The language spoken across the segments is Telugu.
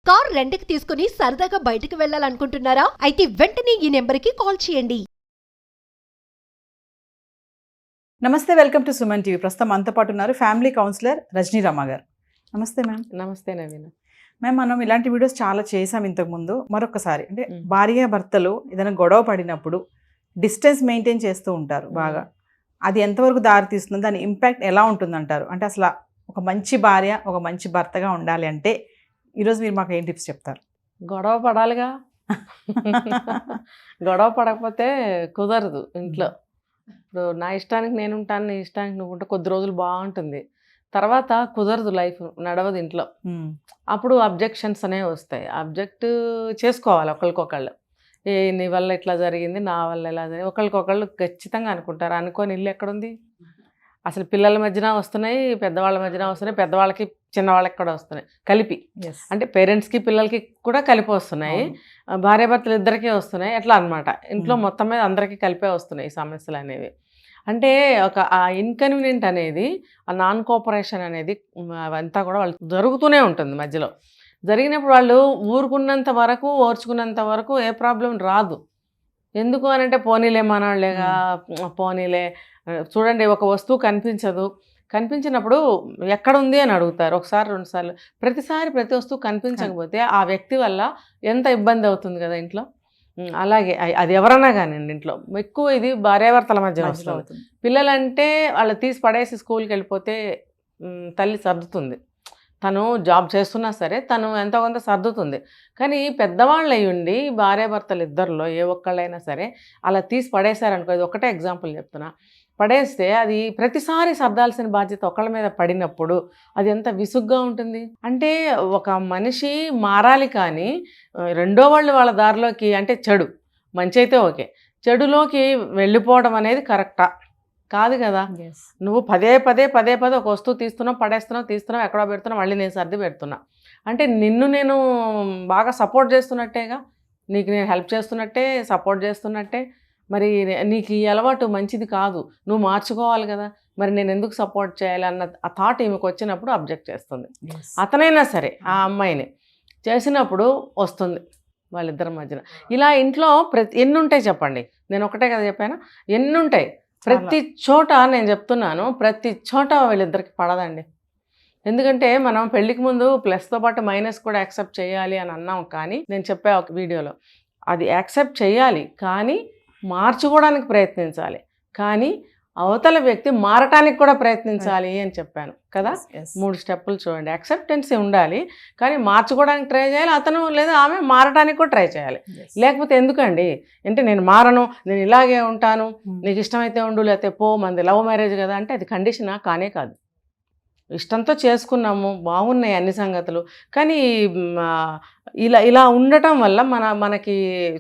కార్ రెంట్‌కి తీసుకుని సరదాగా బయటకు వెళ్ళాలనుకుంటున్నారా? అయితే వెంటనే ఈ నెంబర్‌కి కాల్ చేయండి. నమస్తే, వెల్కమ్ టు సుమన్ టీవీ. ప్రస్తుతం మనతో పాటు ఉన్నారు ఫ్యామిలీ కౌన్సిలర్ రజనీ రమ గారు. నమస్తే మ్యామ్. నమస్తే నవీన. మ్యామ్, మనం ఇలాంటి వీడియోస్ చాలా చేసాం ఇంతకుముందు. మరొకసారి అంటే భార్య భర్తలు ఏదైనా గొడవ పడినప్పుడు డిస్టెన్స్ మెయింటైన్ చేస్తూ ఉంటారు బాగా. అది ఎంతవరకు దారి తీస్తుంది, దాని ఇంపాక్ట్ ఎలా ఉంటుందంటారు? అంటే అసలు ఒక మంచి భార్య ఒక మంచి భర్తగా ఉండాలి అంటే ఈరోజు మీరు మాకు ఏం టిప్స్ చెప్తారు? గొడవ పడాలిగా. గొడవ పడకపోతే కుదరదు ఇంట్లో. ఇప్పుడు నా ఇష్టానికి నేను ఉంటాను, నీ ఇష్టానికి నువ్వు ఉంటే కొద్ది రోజులు బాగుంటుంది, తర్వాత కుదరదు, లైఫ్ నడవదు ఇంట్లో. అప్పుడు అబ్జెక్షన్స్ అనేవి వస్తాయి. అబ్జెక్ట్ చేసుకోవాలి ఒకరికొకళ్ళు. నీ వల్ల ఇట్లా జరిగింది, నా వల్ల ఇలా జరిగింది, ఒకరికొకళ్ళు ఖచ్చితంగా అనుకుంటారు. అనుకోని ఇల్లు ఎక్కడుంది? అసలు పిల్లల మధ్యన వస్తున్నాయి, పెద్దవాళ్ళ మధ్యన వస్తున్నాయి, పెద్దవాళ్ళకి చిన్నవాళ్ళకి కూడా వస్తున్నాయి కలిపి. అంటే పేరెంట్స్కి పిల్లలకి కూడా కలిపి వస్తున్నాయి, భార్యాభర్తలు ఇద్దరికీ వస్తున్నాయి, ఎట్లా అనమాట. ఇంట్లో మొత్తం మీద అందరికీ కలిపే వస్తున్నాయి ఈ సమస్యలు అనేవి. అంటే ఒక ఆ ఇన్కన్వీనియంట్ అనేది, ఆ నాన్ కోఆపరేషన్ అనేది అవంతా కూడా వాళ్ళు జరుగుతూనే ఉంటుంది మధ్యలో. జరిగినప్పుడు వాళ్ళు ఊరుకున్నంత వరకు, ఓర్చుకున్నంత వరకు ఏ ప్రాబ్లం రాదు. ఎందుకు అని అంటే పోనీలే మనవాళ్ళేగా, పోనీలే. చూడండి, ఒక వస్తువు కనిపించినప్పుడు ఎక్కడ ఉంది అని అడుగుతారు ఒకసారి రెండుసార్లు. ప్రతిసారి ప్రతి వస్తువు కనిపించకపోతే ఆ వ్యక్తి వల్ల ఎంత ఇబ్బంది అవుతుంది కదా ఇంట్లో. అలాగే అది ఎవరన్నా కానివ్వండి, ఇంట్లో ఎక్కువ ఇది భార్యాభర్తల మధ్య వస్తుంది. పిల్లలంటే వాళ్ళు తీసి పడేసి స్కూల్కి వెళ్ళిపోతే తల్లి సర్దుతుంది. తను జాబ్ చేస్తున్నా సరే తను ఎంతో కొంత సర్దుతుంది. కానీ పెద్దవాళ్ళు అయ్యుండి భార్యాభర్తలు ఇద్దరిలో ఏ ఒక్కళ్ళైనా సరే అలా తీసి పడేశారనుకో, ఇది ఒకటే ఎగ్జాంపుల్ చెప్తున్నా, పడేస్తే అది ప్రతిసారి సర్దాల్సిన బాధ్యత ఒకళ్ళ మీద పడినప్పుడు అది ఎంత విసుగ్గా ఉంటుంది. అంటే ఒక మనిషి మారాలి, కానీ రెండో వాళ్ళు వాళ్ళ దారిలోకి, అంటే చెడు మంచి అయితే ఓకే, చెడులోకి వెళ్ళిపోవడం అనేది కరెక్టా? కాదు కదా. నువ్వు పదే పదే ఒక వస్తువు తీస్తున్నావు, ఎక్కడో పెడుతున్నావు, మళ్ళీ నేను సర్ది పెడుతున్నా అంటే నిన్ను నేను బాగా సపోర్ట్ చేస్తున్నట్టేగా, నీకు నేను హెల్ప్ చేస్తున్నట్టే, సపోర్ట్ చేస్తున్నట్టే. మరి నీకు ఈ అలవాటు మంచిది కాదు, నువ్వు మార్చుకోవాలి కదా, మరి నేను ఎందుకు సపోర్ట్ చేయాలి అన్న ఆ థాట్ ఈమెకు వచ్చినప్పుడు అబ్జెక్ట్ చేస్తుంది. అతనైనా సరే ఆ అమ్మాయిని చేసినప్పుడు వస్తుంది వాళ్ళిద్దరి మధ్యన. ఇలా ఇంట్లో ఎన్ని ఉంటాయి చెప్పండి, నేను ఒకటే కదా చెప్పాను, ఎన్ని ఉంటాయి. ప్రతి చోట నేను చెప్తున్నాను, ప్రతి చోట వీళ్ళిద్దరికి పడదండి. ఎందుకంటే మనం పెళ్ళికి ముందు ప్లస్తో పాటు మైనస్ కూడా యాక్సెప్ట్ చేయాలి అని అన్నాం. కానీ నేను చెప్పా ఒక వీడియోలో, అది యాక్సెప్ట్ చేయాలి కానీ మార్చుకోవడానికి ప్రయత్నించాలి, కానీ అవతల వ్యక్తి మారటానికి కూడా ప్రయత్నించాలి అని చెప్పాను కదా. 3 స్టెప్పులు చూడండి. యాక్సెప్టెన్సీ ఉండాలి, కానీ మార్చుకోవడానికి ట్రై చేయాలి, అతను లేదా ఆమె మారటానికి కూడా ట్రై చేయాలి. లేకపోతే ఎందుకండి అంటే నేను మారను, నేను ఇలాగే ఉంటాను, నీకు ఇష్టమైతే ఉండు, లేకపోతే పో, మనది లవ్ మ్యారేజ్ కదా అంటే అది కండిషనా? కానే కాదు. ఇష్టంతో చేసుకున్నాము, బాగున్నాయి అన్ని సంగతులు, కానీ ఇలా ఉండటం వల్ల మనకి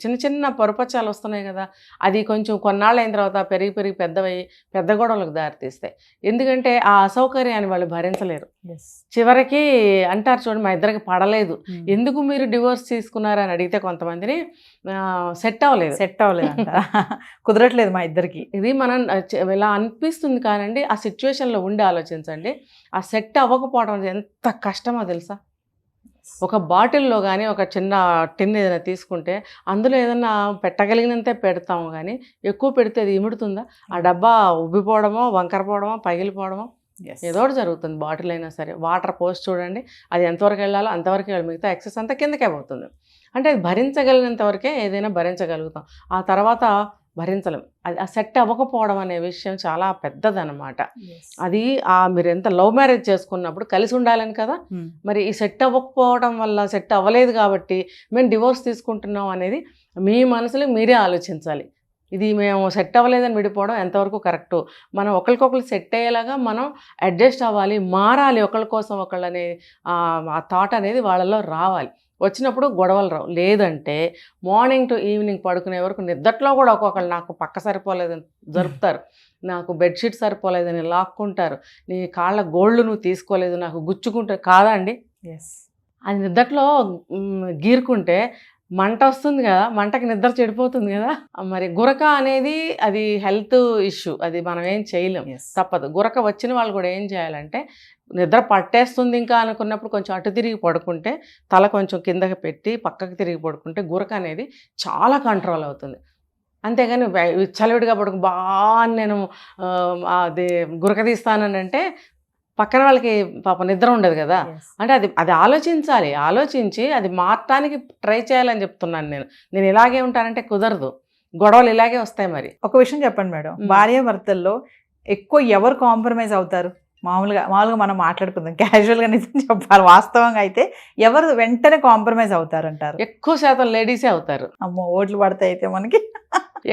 చిన్న చిన్న పొరపచ్చాలు వస్తున్నాయి కదా. అది కొంచెం కొన్నాళ్ళు అయిన తర్వాత పెరిగి పెద్ద గొడవలకు దారితీస్తాయి. ఎందుకంటే ఆ అసౌకర్యాన్ని వాళ్ళు భరించలేరు. చివరికి అంటారు చూడండి, మా ఇద్దరికి పడలేదు, ఎందుకు మీరు డివోర్స్ తీసుకున్నారని అడిగితే కొంతమందిని సెట్ అవ్వలేదు కుదరట్లేదు మా ఇద్దరికి. ఇది మనం ఇలా అనిపిస్తుంది కానండి, ఆ సిచ్యువేషన్లో ఉండి ఆలోచించండి. ఆ సెట్ అవ్వకపోవడం అనేది ఎంత కష్టమో తెలుసా. ఒక బాటిల్లో కానీ ఒక చిన్న టిన్ ఏదైనా తీసుకుంటే అందులో ఏదైనా పెట్టగలిగినంతే పెడతాము, కానీ ఎక్కువ పెడితే అది ఇముడుతుందా? ఆ డబ్బా ఉబ్బిపోవడమో, వంకరపోవడమో, పగిలిపోవడమో ఏదో ఒకటి జరుగుతుంది. బాటిల్ అయినా సరే వాటర్ పోసి చూడండి, అది ఎంతవరకు వెళ్ళాలో అంతవరకు వెళ్ళి, మిగతా ఎక్సెస్ అంతా కిందకే పోతుంది. అంటే అది భరించగలిగినంత వరకే ఏదైనా భరించగలుగుతాం, ఆ తర్వాత భరించలేం. అది ఆ సెట్ అవ్వకపోవడం అనే విషయం చాలా పెద్దదన్నమాట. అది మీరు ఎంత లవ్ మ్యారేజ్ చేసుకున్నప్పుడు కలిసి ఉండాలని కదా, మరి ఈ సెట్ అవ్వకపోవడం వల్ల, సెట్ అవ్వలేదు కాబట్టి మేము డివోర్స్ తీసుకుంటున్నాం అనేది మీ మనసులో మీరే ఆలోచించాలి. ఇది మేము సెట్ అవ్వలేదని విడిపోవడం ఎంతవరకు కరెక్టు? మనం ఒకరికొకరు సెట్ అయ్యేలాగా మనం అడ్జస్ట్ అవ్వాలి, మారాలి, ఒకరి కోసం ఒకళ్ళు అనే ఆ థాట్ అనేది వాళ్ళలో రావాలి. వచ్చినప్పుడు గొడవలు రావు. లేదంటే మార్నింగ్ టు ఈవినింగ్ పడుకునే వరకు నిద్దట్లో కూడా ఒక్కొక్కళ్ళు నాకు పక్క సరిపోలేదని జరుపుతారు, నాకు బెడ్షీట్ సరిపోలేదని లాక్కుంటారు, నీ కాళ్ళ గోళ్ళు నువ్వు తీసుకోలేదు నాకు గుచ్చుకుంటారు. కాదా అండి? అది నిద్దట్లో గీరుకుంటే మంట వస్తుంది కదా, మంటకి నిద్ర చెడిపోతుంది కదా. మరి గురక అనేది అది హెల్త్ ఇష్యూ, అది మనం ఏం చేయలేం, తప్పదు. గురక వచ్చిన వాళ్ళు కూడా ఏం చేయాలంటే నిద్ర పట్టేస్తుంది ఇంకా అనుకున్నప్పుడు కొంచెం అటు తిరిగి పడుకుంటే, తల కొంచెం కిందకి పెట్టి పక్కకి తిరిగి పడుకుంటే గురక అనేది చాలా కంట్రోల్ అవుతుంది. అంతేగాని విచ్చలవిడిగా నేను అది గురక తీస్తానంటే పక్కన వాళ్ళకి పాపం నిద్ర ఉండదు కదా. అంటే అది ఆలోచించాలి, ఆలోచించి అది మార్చడానికి ట్రై చేయాలని చెప్తున్నాను. నేను ఇలాగే ఉంటానంటే కుదరదు, గొడవలు ఇలాగే వస్తాయి. మరి ఒక విషయం చెప్పండి మేడం, భార్యాభర్తల్లో ఎక్కువ ఎవరు కాంప్రమైజ్ అవుతారు? మామూలుగా మనం మాట్లాడుకుందాం, క్యాజువల్గా నిజం చెప్పాలి, వాస్తవంగా అయితే ఎవరు వెంటనే కాంప్రమైజ్ అవుతారంటారు? ఎక్కువ శాతం లేడీసే అవుతారు. అమ్మో, ఓట్లు పడతాయి అయితే మనకి.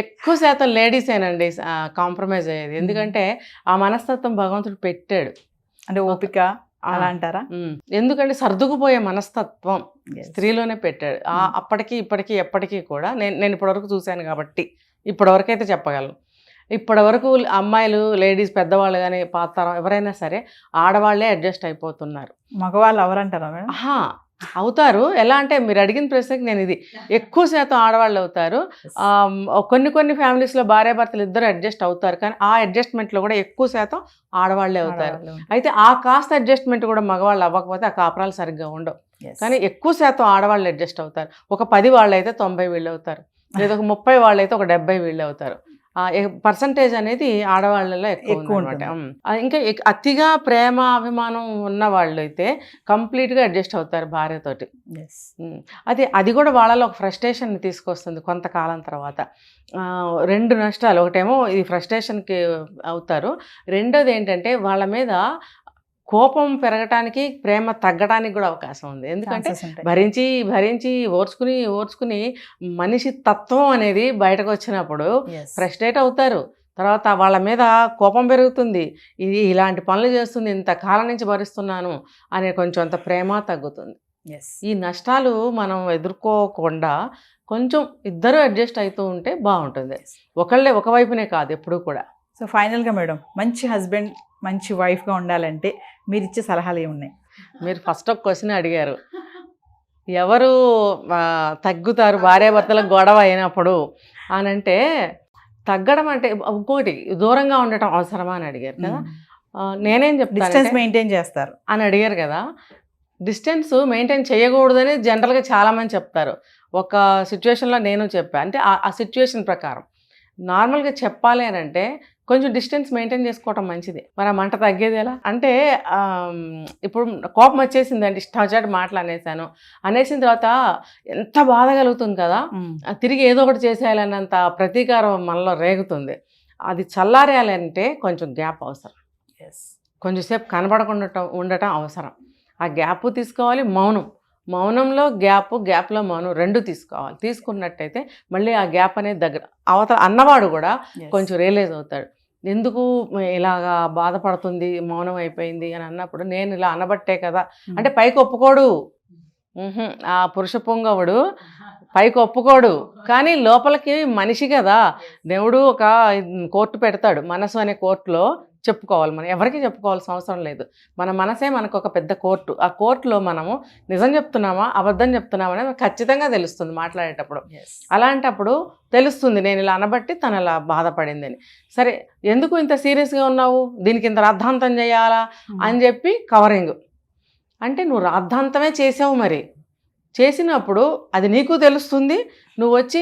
ఎక్కువ శాతం లేడీసేనండి కాంప్రమైజ్ అయ్యేది. ఎందుకంటే ఆ మనస్తత్వం భగవంతుడు పెట్టాడు. అంటే ఓపిక అలా అంటారా? ఎందుకంటే సర్దుకుపోయే మనస్తత్వం స్త్రీలోనే పెట్టాడు. అప్పటికి ఇప్పటికీ ఎప్పటికీ కూడా నేను ఇప్పటివరకు చూశాను కాబట్టి ఇప్పటివరకు అయితే చెప్పగలను. ఇప్పటివరకు అమ్మాయిలు, లేడీస్, పెద్దవాళ్ళు కానీ పాత తరం ఎవరైనా సరే ఆడవాళ్లే అడ్జస్ట్ అయిపోతున్నారు. మగవాళ్ళు ఎవరంటారా మేడం? అవుతారు. ఎలా అంటే మీరు అడిగిన ప్రశ్నకి నేను ఇది ఎక్కువ శాతం ఆడవాళ్ళు అవుతారు. కొన్ని ఫ్యామిలీస్లో భార్యాభర్తలు ఇద్దరు అడ్జస్ట్ అవుతారు, కానీ ఆ అడ్జస్ట్మెంట్లో కూడా ఎక్కువ శాతం ఆడవాళ్లే అవుతారు. అయితే ఆ కాస్త అడ్జస్ట్మెంట్ కూడా మగవాళ్ళు అవ్వకపోతే ఆ కాపురాలు సరిగ్గా ఉండవు. కానీ ఎక్కువ శాతం ఆడవాళ్ళు అడ్జస్ట్ అవుతారు. ఒక 10 వాళ్ళు అయితే 90 వీళ్ళు అవుతారు, లేదా ఒక 30 వాళ్ళు అయితే ఒక 70 వీళ్ళు అవుతారు. పర్సంటేజ్ అనేది ఆడవాళ్ళలో ఎక్కువ అనమాట. ఇంకా అతిగా ప్రేమ అభిమానం ఉన్న వాళ్ళు అయితే కంప్లీట్గా అడ్జస్ట్ అవుతారు భార్యతోటి. అది కూడా వాళ్ళలో ఒక ఫ్రస్ట్రేషన్ తీసుకొస్తుంది కొంతకాలం తర్వాత. 2 నష్టాలు, ఒకటేమో ఇది ఫ్రస్ట్రేషన్కి అవుతారు, రెండోది ఏంటంటే వాళ్ళ మీద కోపం పెరగటానికి, ప్రేమ తగ్గడానికి కూడా అవకాశం ఉంది. ఎందుకంటే భరించి ఓర్చుకుని మనిషి తత్వం అనేది బయటకు వచ్చినప్పుడు ఫ్రస్ట్రేట్ అవుతారు. తర్వాత వాళ్ళ మీద కోపం పెరుగుతుంది, ఇది ఇలాంటి పనులు చేస్తుంది, ఇంతకాలం నుంచి భరిస్తున్నాను అనే కొంచెం అంత ప్రేమ తగ్గుతుంది. ఈ నష్టాలు మనం ఎదుర్కోకుండా కొంచెం ఇద్దరు అడ్జస్ట్ అవుతూ ఉంటే బాగుంటుంది. ఒకవైపునే కాదు ఎప్పుడూ కూడా. సో ఫైనల్గా మేడం, మంచి హస్బెండ్, మంచి వైఫ్గా ఉండాలంటే మీరు ఇచ్చే సలహాలు ఏమున్నాయి? మీరు ఫస్ట్ ఒక క్వశ్చన్ అడిగారు, ఎవరు తగ్గుతారు భార్యాభర్తలకు గొడవ అయినప్పుడు అని అంటే, తగ్గడం అంటే ఇంకోటి దూరంగా ఉండటం అవసరమా అని అడిగారు కదా. నేనేం చెప్తాను, డిస్టెన్స్ మెయింటైన్ చేస్తారు అని అడిగారు కదా. డిస్టెన్స్ మెయింటైన్ చేయకూడదని జనరల్గా చాలామంది చెప్తారు. ఒక సిచ్యువేషన్లో నేను చెప్పాను, అంటే ఆ సిచ్యువేషన్ ప్రకారం నార్మల్గా చెప్పాలి అని అంటే కొంచెం డిస్టెన్స్ మెయింటైన్ చేసుకోవటం మంచిది. మరి ఆ మంట తగ్గేది ఎలా అంటే, ఇప్పుడు కోపం వచ్చేసిందండి, ఇష్టం మాటలు అనేసిన తర్వాత ఎంత బాధ కలుగుతుంది కదా, తిరిగి ఏదో ఒకటి చేసేయాలన్నంత ప్రతీకారం మనలో రేగుతుంది. అది చల్లారేయాలంటే కొంచెం గ్యాప్ అవసరం, కొంచెంసేపు కనబడకుండా ఉండటం అవసరం. ఆ గ్యాప్ తీసుకోవాలి, మౌనంలో గ్యాప్లో మౌనం 2 తీసుకోవాలి. తీసుకున్నట్టయితే మళ్ళీ ఆ గ్యాప్ అనేది దగ్గర అవతల అన్నవాడు కూడా కొంచెం రియలైజ్ అవుతాడు, ఎందుకు ఇలాగా బాధపడుతుంది, మౌనం అయిపోయింది అని అన్నప్పుడు నేను ఇలా అనబట్టే కదా అంటే పైకి ఒప్పుకోడు. ఆ పురుష పొంగవుడు పైకి ఒప్పుకోడు, కానీ లోపలికి మనిషి కదా. దేవుడు ఒక కోర్టు పెడతాడు, మనసు అనే కోర్టులో చెప్పుకోవాలి. మనం ఎవరికి చెప్పుకోవాల్సిన అవసరం లేదు. మన మనసే మనకు ఒక పెద్ద కోర్టు. ఆ కోర్టులో మనము నిజం చెప్తున్నామా అబద్ధం చెప్తున్నామా అనేది ఖచ్చితంగా తెలుస్తుంది మాట్లాడేటప్పుడు. అలాంటప్పుడు తెలుస్తుంది నేను ఇలా అనబట్టి తను అలా బాధపడిందని. సరే, ఎందుకు ఇంత సీరియస్గా ఉన్నావు, దీనికి ఇంత రాద్ధాంతం చేయాలా అని చెప్పి కవరింగ్. అంటే నువ్వు రాద్ధాంతమే చేసావు, మరి చేసినప్పుడు అది నీకు తెలుస్తుంది. నువ్వు వచ్చి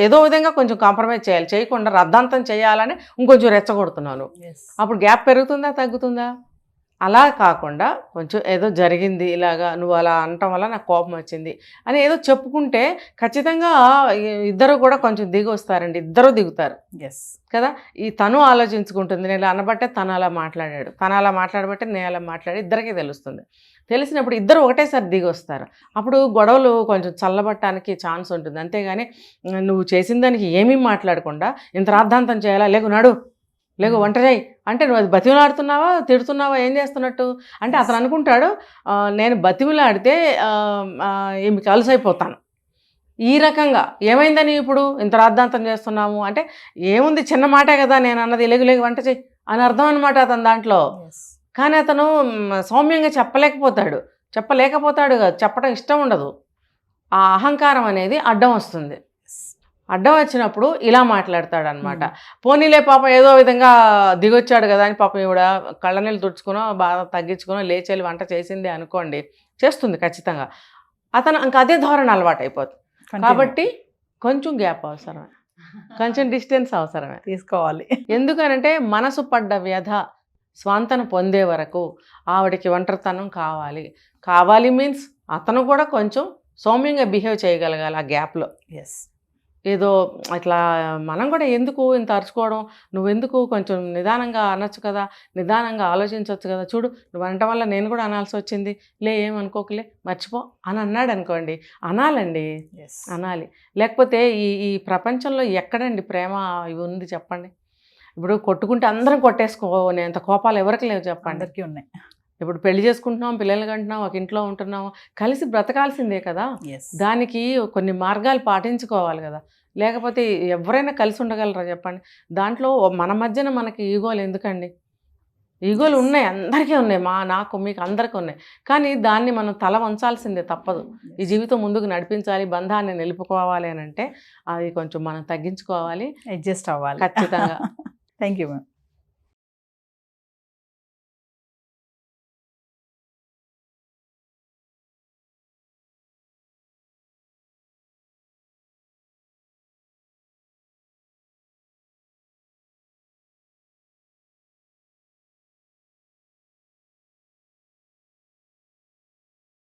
ఏదో విధంగా కొంచెం కాంప్రమైజ్ చేయాలి, చేయకుండా రద్దాంతం చేయాలని ఇంకొంచెం రెచ్చగొడుతున్నాను. అప్పుడు గ్యాప్ పెరుగుతుందా తగ్గుతుందా? అలా కాకుండా కొంచెం ఏదో జరిగింది, ఇలాగా నువ్వు అలా అనటం వల్ల నాకు కోపం వచ్చింది అని ఏదో చెప్పుకుంటే ఖచ్చితంగా ఇద్దరు కూడా కొంచెం దిగి వస్తారండి, ఇద్దరు దిగుతారు కదా. ఈ తను ఆలోచించుకుంటుంది, నేను అనబట్టే తను అలా మాట్లాడాడు, తను అలా మాట్లాడబట్టే నేను అలా మాట్లాడి, ఇద్దరికీ తెలుస్తుంది. తెలిసినప్పుడు ఇద్దరు ఒకటేసారి దిగి వస్తారు. అప్పుడు గొడవలు కొంచెం చల్లబట్టడానికి ఛాన్స్ ఉంటుంది. అంతేగాని నువ్వు చేసిన దానికి ఏమీ మాట్లాడకుండా ఇంత రాద్ధాంతం చేయాలా, లేకు వంట చేయి అంటే నువ్వు అది బతిమలాడుతున్నావా తిడుతున్నావా ఏం చేస్తున్నట్టు అంటే అతను అనుకుంటాడు నేను బతిమలాడితే మీకు అలసైపోతాను. ఈ రకంగా ఏమైందని ఇప్పుడు ఇంత రాద్ధాంతం చేస్తున్నాము అంటే ఏముంది, చిన్న మాటే కదా నేను అన్నది, లేగు వంట చేయి అని అర్థం అనమాట అతను దాంట్లో. కానీ అతను సౌమ్యంగా చెప్పలేకపోతాడు చెప్పడం ఇష్టం ఉండదు. ఆ అహంకారం అనేది అడ్డం వస్తుంది. అడ్డం వచ్చినప్పుడు ఇలా మాట్లాడతాడు అనమాట. పోనీలే పాపం ఏదో విధంగా దిగొచ్చాడు కదా అని పాపం ఈవిడ కళ్ళనీళ్ళు తుడుచుకునో బాగా తగ్గించుకునో లేచేళ్ళు వంట చేసింది అనుకోండి, చేస్తుంది ఖచ్చితంగా. అతను ఇంకా అదే ధోరణి అలవాటు అయిపోతుంది. కాబట్టి కొంచెం గ్యాప్ అవసరమే, కొంచెం డిస్టెన్స్ అవసరమే తీసుకోవాలి. ఎందుకనంటే మనసు పడ్డ వ్యధ స్వాంతన పొందే వరకు ఆవిడకి ఒంటరితనం కావాలి మీన్స్ అతను కూడా కొంచెం సౌమ్యంగా బిహేవ్ చేయగలగాలి ఆ గ్యాప్లో. ఎస్, ఏదో ఇట్లా మనం కూడా ఎందుకు ఇంత అరుచుకోవడం, నువ్వెందుకు కొంచెం నిదానంగా అనొచ్చు కదా, నిదానంగా ఆలోచించవచ్చు కదా, చూడు నువ్వు అనటం వల్ల నేను కూడా అనాల్సి వచ్చింది, ఏమనుకోకలే మర్చిపో అని అన్నాడు అనుకోండి, అనాలండి, అనాలి. లేకపోతే ఈ ప్రపంచంలో ఎక్కడండి ప్రేమ ఇవి ఉంది చెప్పండి. ఇప్పుడు కొట్టుకుంటే అందరం కొట్టేసుకోనేంత కోపాలు ఎవరికి లేవు చెప్పండి. అందరికీ ఉన్నాయి. ఇప్పుడు పెళ్లి చేసుకుంటున్నాం, పిల్లలు కంటున్నాం, ఒక ఇంట్లో ఉంటున్నాం, కలిసి బ్రతకాల్సిందే కదా. దానికి కొన్ని మార్గాలు పాటించుకోవాలి కదా, లేకపోతే ఎవరైనా కలిసి ఉండగలరా చెప్పండి. దాంట్లో మన మధ్యన మనకి ఈగోలు ఎందుకండి? ఈగోలు ఉన్నాయి, అందరికీ ఉన్నాయి, నాకు మీకు అందరికీ ఉన్నాయి. కానీ దాన్ని మనం తల వంచాల్సిందే, తప్పదు. ఈ జీవితం ముందుకు నడిపించాలి, బంధాన్ని నిలుపుకోవాలి అని అంటే అది కొంచెం మనం తగ్గించుకోవాలి, అడ్జస్ట్ అవ్వాలి ఖచ్చితంగా. Thank you ma'am.